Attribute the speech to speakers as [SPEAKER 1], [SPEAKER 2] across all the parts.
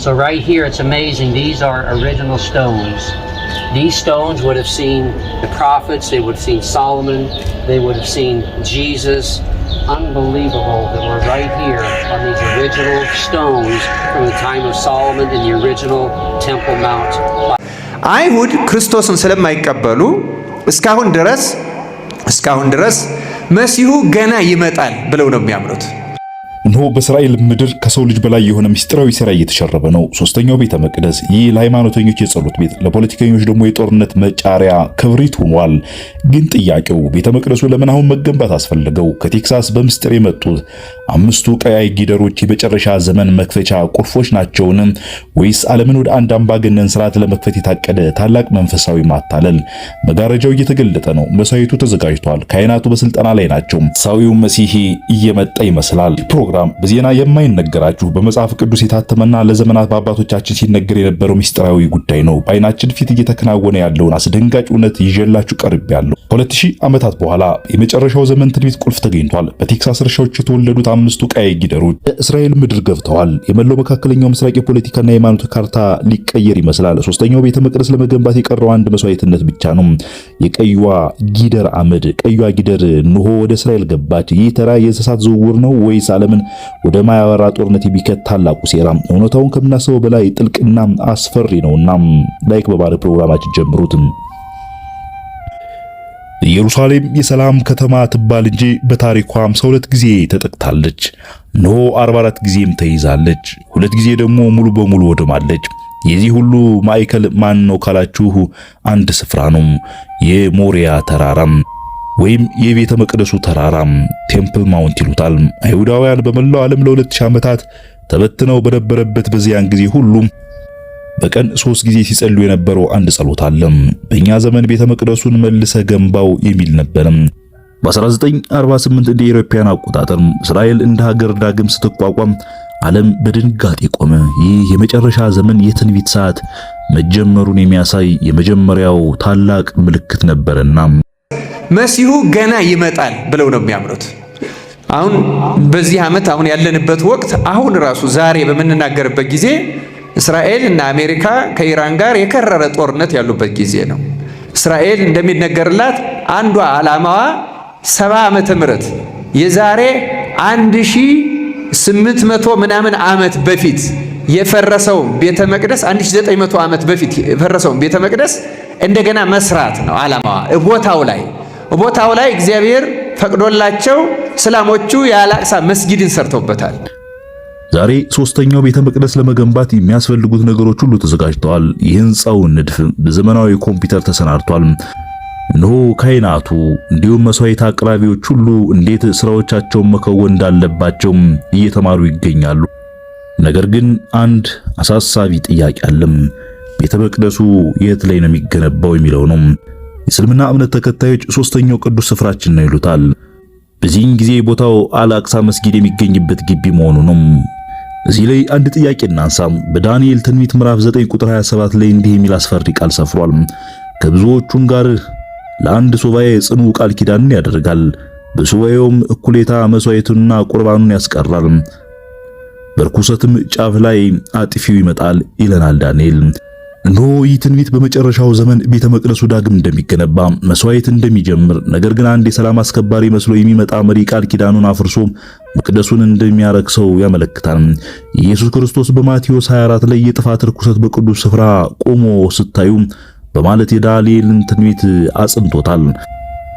[SPEAKER 1] So right here, it's amazing. These are original stones. These stones would have seen the prophets. They would have seen Solomon. They would have seen Jesus. Unbelievable that we're right here on these original stones from the time of Solomon in the original Temple Mount.
[SPEAKER 2] አይሁድ ክርስቶስን ስለማይቀበሉ እስካሁን ድረስ መሲሁ ገና ይመጣል ብለው ነው የሚያምኑት።
[SPEAKER 3] እነሆ በእስራኤል ምድር ከሰው ልጅ በላይ የሆነ ምስጢራዊ ሥራ እየተሸረበ ነው። ሶስተኛው ቤተ መቅደስ፣ ይህ ለሃይማኖተኞች የጸሎት ቤት፣ ለፖለቲከኞች ደግሞ የጦርነት መጫሪያ ክብሪት ሆኗል። ግን ጥያቄው ቤተ መቅደሱ ለምን አሁን መገንባት አስፈልገው? ከቴክሳስ በምስጢር የመጡት አምስቱ ቀያይ ጊደሮች የመጨረሻ ዘመን መክፈቻ ቁልፎች ናቸውን? ወይስ ዓለምን ወደ አንድ አምባገነን ስርዓት ለመክፈት የታቀደ ታላቅ መንፈሳዊ ማታለል? መጋረጃው እየተገለጠ ነው። መሳይቱ ተዘጋጅቷል። ካህናቱ በስልጠና ላይ ናቸው። ሳዊው መሲህ እየመጣ ይመስላል። ፕሮግራም በዜና የማይነገራችሁ በመጽሐፍ ቅዱስ የታተመና ለዘመናት በአባቶቻችን ሲነገር የነበረው ምስጢራዊ ጉዳይ ነው። በዓይናችን ፊት እየተከናወነ ያለውን አስደንጋጭ እውነት ይዤላችሁ ቀርቤያለሁ። ከ2000 ዓመታት በኋላ የመጨረሻው ዘመን ትንቢት ቁልፍ ተገኝቷል። በቴክሳስ እርሻዎች የተወለዱት አምስቱ ቀያይ ጊደሮች በእስራኤል ምድር ገብተዋል። የመላው መካከለኛው ምስራቅ የፖለቲካና የሃይማኖት ካርታ ሊቀየር ይመስላል። ሶስተኛው ቤተ መቅደስ ለመገንባት የቀረው አንድ መስዋዕትነት ብቻ ነው። የቀዩዋ ጊደር አመድ። ቀዩዋ ጊደር እንሆ ወደ እስራኤል ገባች። ይህ ተራ የእንስሳት ዝውውር ነው ወይስ ዓለምን ወደ ማያወራ ጦርነት የሚከት ታላቁ ሴራ? እውነታውን ከምናስበው በላይ ጥልቅና አስፈሪ ነውና ላይክ በማድረግ ፕሮግራማችን ጀምሩት። ኢየሩሳሌም የሰላም ከተማ ትባል እንጂ በታሪኳ 52 ጊዜ ተጠቅታለች። ኖ 44 ጊዜም ተይዛለች። 2 ጊዜ ደግሞ ሙሉ በሙሉ ወድማለች። የዚህ ሁሉ ማዕከል ማን ነው ካላችሁ አንድ ስፍራ ነው፣ የሞሪያ ተራራም ወይም የቤተ መቅደሱ ተራራም ቴምፕል ማውንት ይሉታል። አይሁዳውያን በመላው ዓለም ለ2000 ዓመታት ተበትነው በነበረበት በዚያን ጊዜ ሁሉ በቀን 3 ጊዜ ሲጸልዩ የነበረው አንድ ጸሎት አለ። በእኛ ዘመን ቤተ መቅደሱን መልሰ ገንባው የሚል ነበር። በ1948 እንደ ኢሮፓያን አቆጣጠር እስራኤል እንደ ሀገር ዳግም ስትቋቋም ዓለም በድንጋጤ ቆመ። ይህ የመጨረሻ ዘመን የትንቢት ሰዓት መጀመሩን የሚያሳይ የመጀመሪያው ታላቅ ምልክት ነበርና
[SPEAKER 2] መሲሁ ገና ይመጣል ብለው ነው የሚያምኑት። አሁን በዚህ ዓመት አሁን ያለንበት ወቅት አሁን ራሱ ዛሬ በምንናገርበት ጊዜ እስራኤል እና አሜሪካ ከኢራን ጋር የከረረ ጦርነት ያሉበት ጊዜ ነው። እስራኤል እንደሚነገርላት አንዷ ዓላማዋ 70 ዓመተ ምህረት የዛሬ 1800 ምናምን ዓመት በፊት የፈረሰው ቤተ መቅደስ 1900 ዓመት በፊት የፈረሰው ቤተ መቅደስ እንደገና መስራት ነው ዓላማዋ። ቦታው ላይ እግዚአብሔር ፈቅዶላቸው እስላሞቹ የአላቅሳ መስጊድን ሰርተውበታል።
[SPEAKER 3] ዛሬ ሶስተኛው ቤተ መቅደስ ለመገንባት የሚያስፈልጉት ነገሮች ሁሉ ተዘጋጅተዋል። የህንጻው ንድፍ በዘመናዊ ኮምፒውተር ተሰናድቷል። እነሆ ካህናቱ እንዲሁም መስዋዕት አቅራቢዎች ሁሉ እንዴት ስራዎቻቸውን መከወን እንዳለባቸው እየተማሩ ይገኛሉ። ነገር ግን አንድ አሳሳቢ ጥያቄ አለ። ቤተ መቅደሱ የት ላይ ነው የሚገነባው የሚለው ነው። የእስልምና እምነት ተከታዮች ሶስተኛው ቅዱስ ስፍራችን ነው ይሉታል። በዚህን ጊዜ ቦታው አልአቅሳ መስጊድ የሚገኝበት ግቢ መሆኑ ነው። እዚህ ላይ አንድ ጥያቄ እናንሳ። በዳንኤል ትንቢት ምዕራፍ 9 ቁጥር 27 ላይ እንዲህ የሚል አስፈሪ ቃል ሰፍሯል። ከብዙዎቹም ጋር ለአንድ ሱባኤ ጽኑ ቃል ኪዳንን ያደርጋል፣ በሱባኤውም እኩሌታ መስዋዕቱንና ቁርባኑን ያስቀራል፣ በርኩሰትም ጫፍ ላይ አጥፊው ይመጣል ይለናል ዳንኤል። እነሆ ይህ ትንቢት በመጨረሻው ዘመን ቤተ መቅደሱ ዳግም እንደሚገነባ፣ መስዋዕት እንደሚጀምር፣ ነገር ግን አንድ የሰላም አስከባሪ መስሎ የሚመጣ መሪ ቃል ኪዳኑን አፍርሶ መቅደሱን እንደሚያረክሰው ያመለክታል። ኢየሱስ ክርስቶስ በማቴዎስ 24 ላይ የጥፋት ርኩሰት በቅዱስ ስፍራ ቆሞ ስታዩ በማለት የዳንኤልን ትንቢት አጽንቶታል።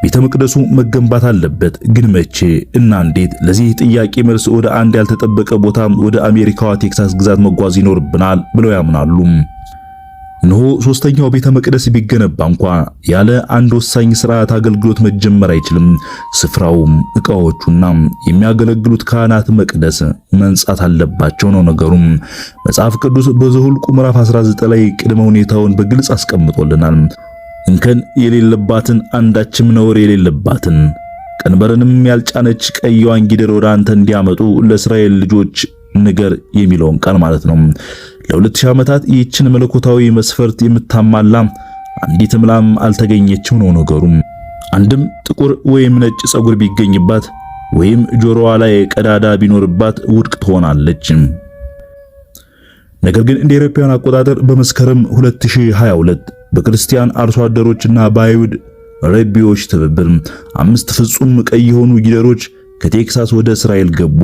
[SPEAKER 3] ቤተ መቅደሱ መገንባት አለበት፣ ግን መቼ እና እንዴት? ለዚህ ጥያቄ መልስ ወደ አንድ ያልተጠበቀ ቦታ ወደ አሜሪካዋ ቴክሳስ ግዛት መጓዝ ይኖርብናል ብለው ያምናሉ። እነሆ ሶስተኛው ቤተ መቅደስ ቢገነባ እንኳ ያለ አንድ ወሳኝ ስርዓት አገልግሎት መጀመር አይችልም። ስፍራውም ዕቃዎቹና የሚያገለግሉት ካህናት መቅደስ መንጻት አለባቸው ነው ነገሩም። መጽሐፍ ቅዱስ በዘኍልቍ ምዕራፍ 19 ላይ ቅድመ ሁኔታውን በግልጽ አስቀምጦልናል። እንከን የሌለባትን አንዳችም ነውር የሌለባትን ቀንበርንም ያልጫነች ቀይዋን ጊደር ወደ አንተ እንዲያመጡ ለእስራኤል ልጆች ንገር የሚለውን ቃል ማለት ነው። ለ2000 ዓመታት ይህችን መለኮታዊ መስፈርት የምታማላ አንዲትም ላም አልተገኘችም ነው ነገሩም። አንድም ጥቁር ወይም ነጭ ጸጉር ቢገኝባት ወይም ጆሮዋ ላይ ቀዳዳ ቢኖርባት ውድቅ ትሆናለች። ነገር ግን እንደ አውሮፓውያን አቆጣጠር በመስከረም 2022 በክርስቲያን አርሶ አደሮችና በአይሁድ ረቢዎች ትብብር 5 ፍጹም ቀይ የሆኑ ጊደሮች ከቴክሳስ ወደ እስራኤል ገቡ።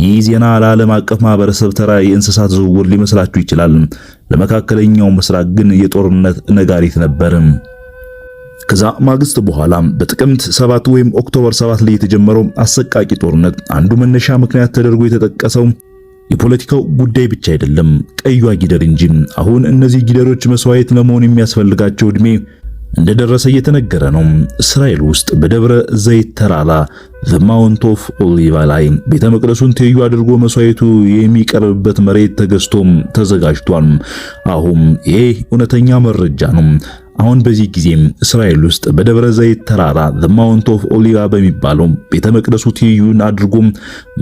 [SPEAKER 3] ይህ ዜና ለዓለም አቀፍ ማህበረሰብ ተራ የእንስሳት ዝውውር ሊመስላችሁ ይችላል። ለመካከለኛው ምስራቅ ግን የጦርነት ነጋሪት ነበር። ከዛ ማግስት በኋላ በጥቅምት 7 ወይም ኦክቶበር 7 ላይ የተጀመረው አሰቃቂ ጦርነት አንዱ መነሻ ምክንያት ተደርጎ የተጠቀሰው የፖለቲካው ጉዳይ ብቻ አይደለም፣ ቀይዋ ጊደር እንጂ። አሁን እነዚህ ጊደሮች መስዋዕት ለመሆን የሚያስፈልጋቸው ዕድሜ እንደደረሰ እየተነገረ ነው። እስራኤል ውስጥ በደብረ ዘይት ተራራ ዘ ማውንት ኦፍ ኦሊቫ ላይ ቤተ መቅደሱን ትይዩ አድርጎ መስዋዕቱ የሚቀርብበት መሬት ተገዝቶም ተዘጋጅቷል። አሁን ይሄ እውነተኛ መረጃ ነው። አሁን በዚህ ጊዜ እስራኤል ውስጥ በደብረ ዘይት ተራራ ዘ ማውንት ኦፍ ኦሊቫ በሚባለው ቤተ መቅደሱ ትይዩን አድርጎ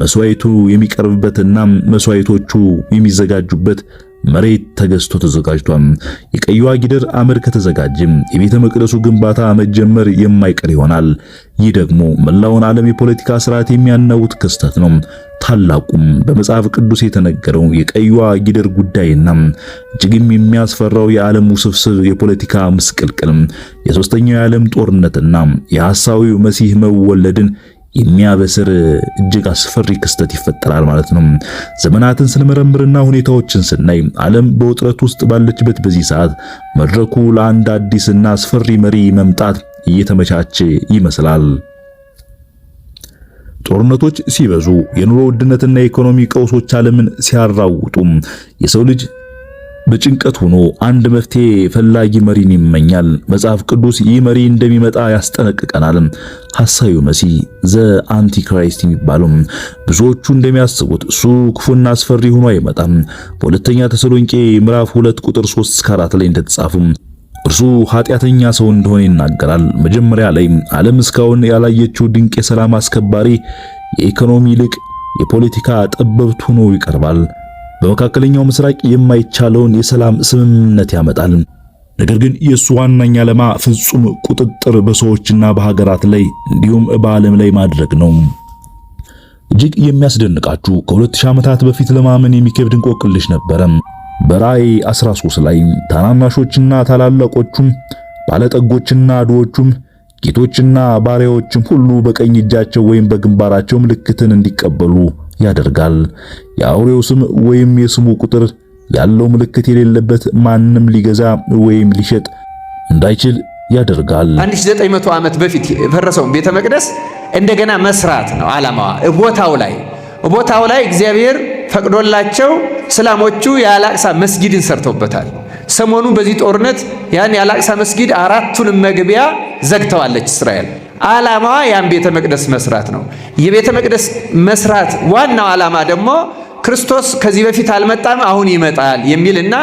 [SPEAKER 3] መስዋዕቱ የሚቀርብበትና መስዋዕቶቹ የሚዘጋጁበት መሬት ተገዝቶ ተዘጋጅቷል። የቀይዋ ጊደር አመድ ከተዘጋጀ የቤተ መቅደሱ ግንባታ መጀመር የማይቀር ይሆናል። ይህ ደግሞ መላውን ዓለም የፖለቲካ ስርዓት የሚያናውጥ ክስተት ነው። ታላቁም በመጽሐፍ ቅዱስ የተነገረው የቀይዋ ጊደር ጉዳይና እጅግም የሚያስፈራው የዓለም ውስብስብ የፖለቲካ ምስቅልቅል የሶስተኛው የዓለም ጦርነትና የሐሳዊው መሲህ መወለድን የሚያበስር እጅግ አስፈሪ ክስተት ይፈጠራል ማለት ነው። ዘመናትን ስንመረምርና ሁኔታዎችን ስናይ ዓለም በውጥረት ውስጥ ባለችበት በዚህ ሰዓት መድረኩ ለአንድ አዲስና አስፈሪ መሪ መምጣት እየተመቻቸ ይመስላል። ጦርነቶች ሲበዙ፣ የኑሮ ውድነትና የኢኮኖሚ ቀውሶች ዓለምን ሲያራውጡ የሰው ልጅ በጭንቀት ሆኖ አንድ መፍትሄ ፈላጊ መሪን ይመኛል። መጽሐፍ ቅዱስ ይህ መሪ እንደሚመጣ ያስጠነቅቀናል። ሐሳዊው መሲህ ዘ አንቲክራይስት የሚባለው ብዙዎቹ እንደሚያስቡት እሱ ክፉና አስፈሪ ሆኖ አይመጣም። በሁለተኛ ተሰሎንቄ ምዕራፍ 2 ቁጥር 3 እስከ 4 ላይ እንደተጻፈ እርሱ ኃጢአተኛ ሰው እንደሆነ ይናገራል። መጀመሪያ ላይ ዓለም እስካሁን ያላየችው ድንቅ የሰላም አስከባሪ፣ የኢኮኖሚ ልቅ፣ የፖለቲካ ጠበብት ሆኖ ይቀርባል። በመካከለኛው ምስራቅ የማይቻለውን የሰላም ስምምነት ያመጣል። ነገር ግን የእሱ ዋናኛ ዓላማ ፍጹም ቁጥጥር በሰዎችና በሀገራት ላይ እንዲሁም በዓለም ላይ ማድረግ ነው። እጅግ የሚያስደንቃችሁ ከ2000 ዓመታት በፊት ለማመን የሚከብድ እንቆቅልሽ ነበረ። በራእይ 13 ላይ ታናናሾችና ታላላቆቹም ባለጠጎችና ድሆቹም ጌቶችና ባሪያዎችም ሁሉ በቀኝ እጃቸው ወይም በግንባራቸው ምልክትን እንዲቀበሉ ያደርጋል። የአውሬው ስም ወይም የስሙ ቁጥር ያለው ምልክት የሌለበት ማንም ሊገዛ ወይም ሊሸጥ እንዳይችል ያደርጋል።
[SPEAKER 2] 1900 ዓመት በፊት የፈረሰውን ቤተ መቅደስ እንደገና መስራት ነው ዓላማዋ። ቦታው ላይ እግዚአብሔር ፈቅዶላቸው እስላሞቹ የአላቅሳ መስጊድን ሰርተውበታል። ሰሞኑን በዚህ ጦርነት ያን የአላቅሳ መስጊድ 4ቱን መግቢያ ዘግተዋለች እስራኤል። ዓላማዋ ያን ቤተ መቅደስ መስራት ነው። የቤተ መቅደስ መስራት ዋናው ዓላማ ደግሞ ክርስቶስ ከዚህ በፊት አልመጣም አሁን ይመጣል የሚልና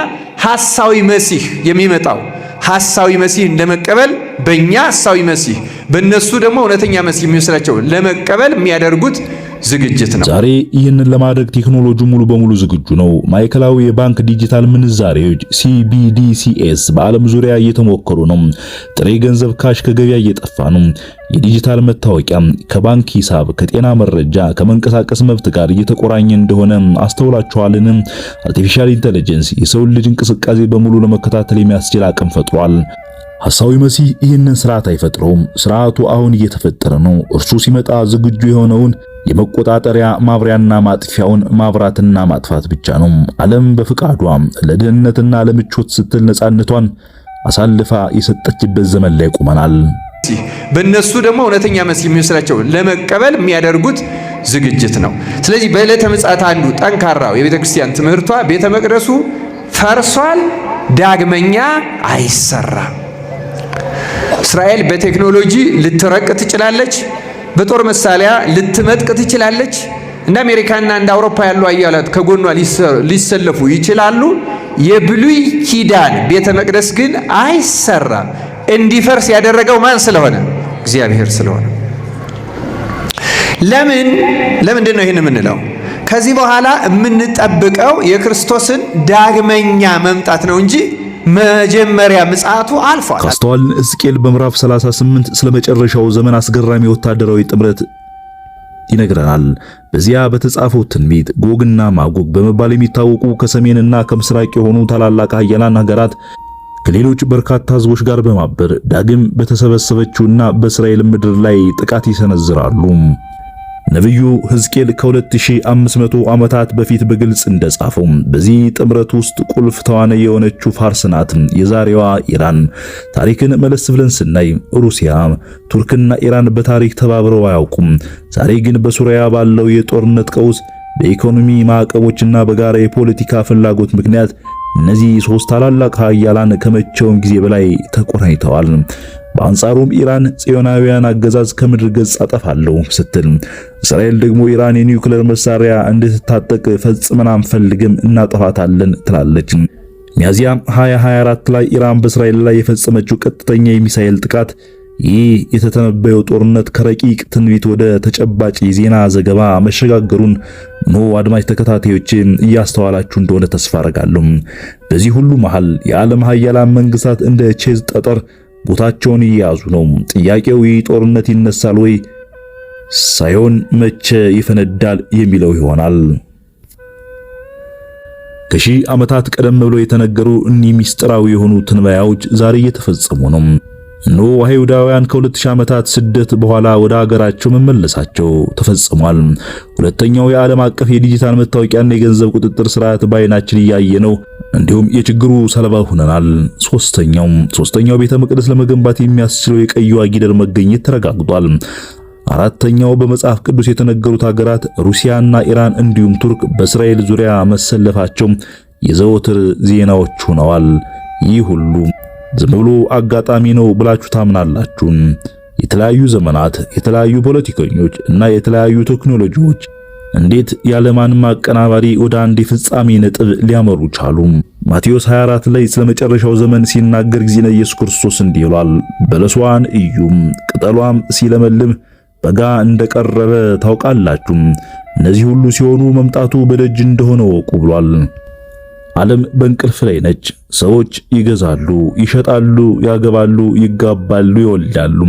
[SPEAKER 2] ሐሳዊ መሲህ የሚመጣው ሐሳዊ መሲህ እንደመቀበል በእኛ ሐሳዊ መሲህ በእነሱ ደግሞ እውነተኛ መሲህ የሚመስላቸው ለመቀበል የሚያደርጉት ዝግጅት ነው።
[SPEAKER 3] ዛሬ ይህንን ለማድረግ ቴክኖሎጂው ሙሉ በሙሉ ዝግጁ ነው። ማዕከላዊ የባንክ ዲጂታል ምንዛሬዎች CBDCs በዓለም ዙሪያ እየተሞከሩ ነው። ጥሬ ገንዘብ ካሽ ከገበያ እየጠፋ ነው። የዲጂታል መታወቂያ ከባንክ ሂሳብ፣ ከጤና መረጃ፣ ከመንቀሳቀስ መብት ጋር እየተቆራኘ እንደሆነ አስተውላችኋልን? አርቲፊሻል ኢንተለጀንስ የሰውን ልጅ እንቅስቃሴ በሙሉ ለመከታተል የሚያስችል አቅም ፈጥሯል። ሐሳዊ መሲህ ይህንን ስርዓት አይፈጥረውም። ስርዓቱ አሁን እየተፈጠረ ነው። እርሱ ሲመጣ ዝግጁ የሆነውን የመቆጣጠሪያ ማብሪያና ማጥፊያውን ማብራትና ማጥፋት ብቻ ነው። ዓለም በፍቃዷ ለደህንነትና ለምቾት ስትል ነፃነቷን አሳልፋ የሰጠችበት ዘመን ላይ ቆመናል።
[SPEAKER 2] በእነሱ ደግሞ እውነተኛ መሲህ የሚመስላቸው ለመቀበል የሚያደርጉት ዝግጅት ነው። ስለዚህ በዕለተ ምጽአት አንዱ ጠንካራው የቤተ ክርስቲያን ትምህርቷ ቤተ መቅደሱ ፈርሷል፣ ዳግመኛ አይሰራም። እስራኤል በቴክኖሎጂ ልትረቅ ትችላለች፣ በጦር መሳሪያ ልትመጥቅ ትችላለች። እንደ አሜሪካና እንደ አውሮፓ ያሉ አያላት ከጎኗ ሊሰለፉ ይችላሉ። የብሉይ ኪዳን ቤተ መቅደስ ግን አይሰራም። እንዲፈርስ ያደረገው ማን ስለሆነ? እግዚአብሔር ስለሆነ። ለምንድን ነው ይህን የምንለው? ከዚህ በኋላ የምንጠብቀው የክርስቶስን ዳግመኛ መምጣት ነው እንጂ መጀመሪያ ምጽአቱ አልፏል።
[SPEAKER 3] ካስተዋልን ሕዝቅኤል በምዕራፍ 38 ስለ መጨረሻው ዘመን አስገራሚ ወታደራዊ ጥምረት ይነግረናል። በዚያ በተጻፈው ትንቢት ጎግና ማጎግ በመባል የሚታወቁ ከሰሜንና ከምስራቅ የሆኑ ታላላቅ ኃያላን ሀገራት ከሌሎች በርካታ ህዝቦች ጋር በማበር ዳግም በተሰበሰበችውና በእስራኤል ምድር ላይ ጥቃት ይሰነዝራሉ። ነብዩ ሕዝቅኤል ከ2500 ዓመታት በፊት በግልጽ እንደጻፈው በዚህ ጥምረት ውስጥ ቁልፍ ተዋናይ የሆነችው ፋርስ ናት፣ የዛሬዋ ኢራን። ታሪክን መለስ ብለን ስናይ ሩሲያ፣ ቱርክና ኢራን በታሪክ ተባብረው አያውቁም። ዛሬ ግን በሱሪያ ባለው የጦርነት ቀውስ፣ በኢኮኖሚ ማዕቀቦችና በጋራ የፖለቲካ ፍላጎት ምክንያት እነዚህ ሶስት ታላላቅ ኃያላን ከመቼውም ጊዜ በላይ ተቆራኝተዋል። በአንጻሩም ኢራን ጽዮናውያን አገዛዝ ከምድር ገጽ አጠፋለሁ ስትል፣ እስራኤል ደግሞ ኢራን የኒውክሌር መሳሪያ እንድትታጠቅ ፈጽመን አንፈልግም እናጠፋታለን ትላለች። ሚያዚያ 2024 ላይ ኢራን በእስራኤል ላይ የፈጸመችው ቀጥተኛ የሚሳኤል ጥቃት ይህ የተተነበየው ጦርነት ከረቂቅ ትንቢት ወደ ተጨባጭ የዜና ዘገባ መሸጋገሩን አድማጭ ተከታታዮች እያስተዋላችሁ እንደሆነ ተስፋ አደርጋለሁ። በዚህ ሁሉ መሃል የዓለም ኃያላን መንግስታት እንደ ቼዝ ጠጠር ቦታቸውን እየያዙ ነው። ጥያቄው ይህ ጦርነት ይነሳል ወይ ሳይሆን መቼ ይፈነዳል የሚለው ይሆናል። ከሺህ ዓመታት ቀደም ብሎ የተነገሩ እኒህ ሚስጥራዊ የሆኑ ትንበያዎች ዛሬ እየተፈጸሙ ነው። አይሁዳውያን ከ2000 ዓመታት ስደት በኋላ ወደ ሀገራቸው መመለሳቸው ተፈጽሟል። ሁለተኛው የዓለም አቀፍ የዲጂታል መታወቂያና የገንዘብ ቁጥጥር ስርዓት በዓይናችን እያየ ነው። እንዲሁም የችግሩ ሰለባ ሆነናል። ሶስተኛው ቤተ መቅደስ ለመገንባት የሚያስችለው የቀይዋ ጊደር መገኘት ተረጋግጧል። አራተኛው በመጽሐፍ ቅዱስ የተነገሩት ሀገራት ሩሲያና ኢራን እንዲሁም ቱርክ በእስራኤል ዙሪያ መሰለፋቸው የዘወትር ዜናዎች ሆነዋል። ይህ ሁሉ ዝም ብሎ አጋጣሚ ነው ብላችሁ ታምናላችሁ? የተለያዩ ዘመናት፣ የተለያዩ ፖለቲከኞች እና የተለያዩ ቴክኖሎጂዎች እንዴት ያለማንም አቀናባሪ ወደ አንድ የፍጻሜ ነጥብ ሊያመሩ ቻሉ? ማቴዎስ 24 ላይ ስለመጨረሻው ዘመን ሲናገር ጊዜነ ኢየሱስ ክርስቶስ እንዲህ ይላል፣ በለሷን እዩም ቅጠሏም ሲለመልም በጋ እንደቀረበ ታውቃላችሁ። እነዚህ ሁሉ ሲሆኑ መምጣቱ በደጅ እንደሆነ ወቁ ብሏል። ዓለም በእንቅልፍ ላይ ነች። ሰዎች ይገዛሉ፣ ይሸጣሉ፣ ያገባሉ፣ ይጋባሉ፣ ይወልዳሉ።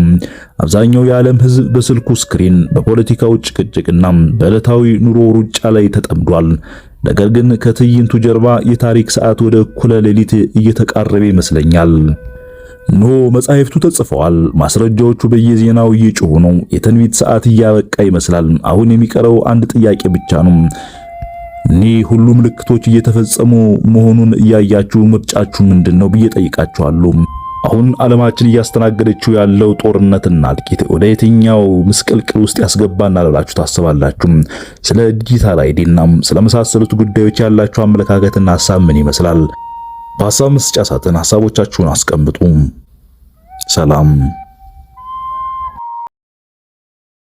[SPEAKER 3] አብዛኛው የዓለም ሕዝብ በስልኩ ስክሪን፣ በፖለቲካው ጭቅጭቅና በዕለታዊ ኑሮ ሩጫ ላይ ተጠምዷል። ነገር ግን ከትዕይንቱ ጀርባ የታሪክ ሰዓት ወደ እኩለ ሌሊት እየተቃረበ ይመስለኛል። መጻሕፍቱ ተጽፈዋል። ማስረጃዎቹ በየዜናው እየጮሁ ነው። የትንቢት ሰዓት እያበቃ ይመስላል። አሁን የሚቀረው አንድ ጥያቄ ብቻ ነው። እኒህ ሁሉ ምልክቶች እየተፈጸሙ መሆኑን እያያችሁ ምርጫችሁ ምንድነው ብዬ ጠይቃችኋለሁ። አሁን ዓለማችን እያስተናገደችው ያለው ጦርነትና እልቂት ወደ የትኛው ምስቅልቅል ውስጥ ያስገባናል ብላችሁ ታስባላችሁ? ስለ ዲጂታል አይዲና ስለመሳሰሉት ጉዳዮች ያላችሁ አመለካከትና ሐሳብ ምን ይመስላል? በሐሳብ መስጫ ሳጥን ሐሳቦቻችሁን አስቀምጡ። ሰላም።